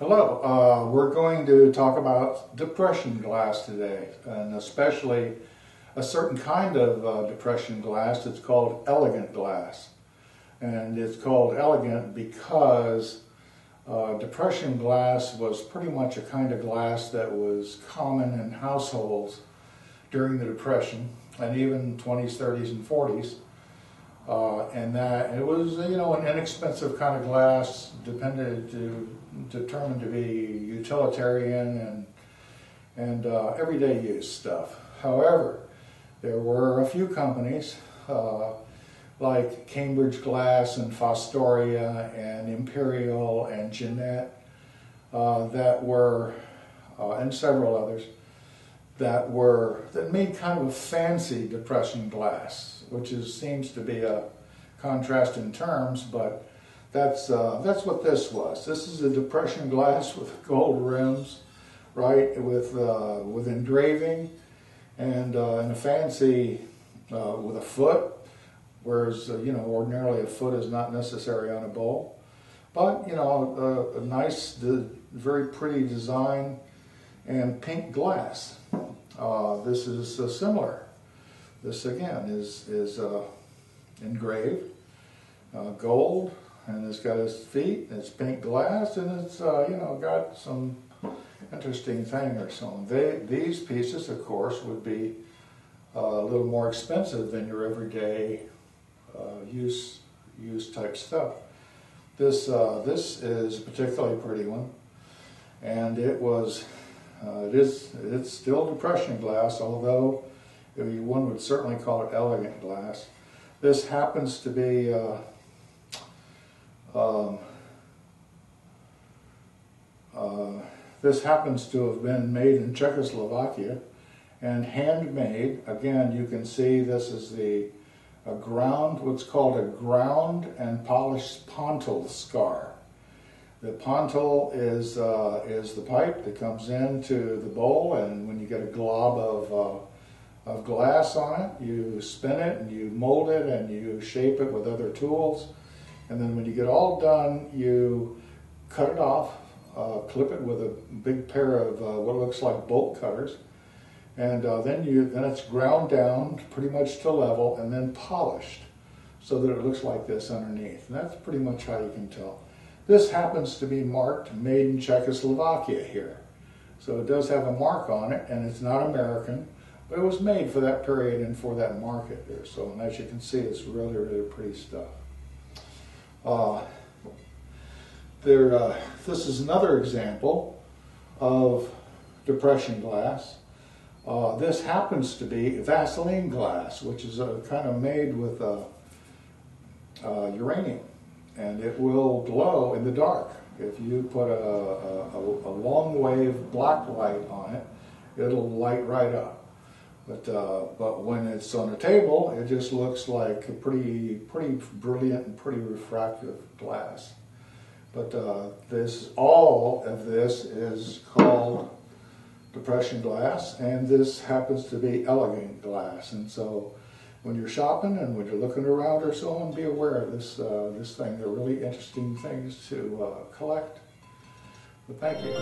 Hello, we're going to talk about depression glass today, and especially a certain kind of depression glass. It's called elegant glass. And it's called elegant because depression glass was pretty much a kind of glass that was common in households during the Depression, and even 20s, 30s, and 40s. And that it was, an inexpensive kind of glass, determined to be utilitarian and everyday use stuff. However, there were a few companies like Cambridge Glass and Fostoria and Imperial and Jeannette and several others that made kind of a fancy depression glass, which seems to be a contrast in terms, but that's what this was. This is a depression glass with gold rims, right, with engraving and a fancy with a foot, whereas ordinarily a foot is not necessary on a bowl, but a nice, very pretty design and pink glass. This is similar. This again is engraved gold, and it's got its feet, and it's pink glass, and it's got some interesting thing or something. These pieces, of course, would be a little more expensive than your everyday use type stuff. This is a particularly pretty one, and it's still depression glass, although one would certainly call it elegant glass. This happens to be this happens to have been made in Czechoslovakia and handmade. Again, you can see this is what's called a ground and polished pontil scar. The pontil is the pipe that comes into the bowl, and when you get a glob of glass on it, you spin it and you mold it and you shape it with other tools, and then when you get all done, you cut it off, clip it with a big pair of what looks like bolt cutters, and then it's ground down pretty much to level and then polished so that it looks like this underneath. And that's pretty much how you can tell. This happens to be marked made in Czechoslovakia here. So it does have a mark on it, and it's not American, but it was made for that period and for that market there. So, and as you can see, it's really, really pretty stuff. This is another example of depression glass. This happens to be Vaseline glass, which is kind of made with uranium, and it will glow in the dark. If you put a long wave black light on it, it'll light right up. But when it's on a table, it just looks like a pretty brilliant and pretty refractive glass. But all of this is called depression glass, and this happens to be elegant glass. And so when you're shopping and when you're looking around or so on, be aware of this thing. They're really interesting things to collect. But thank you.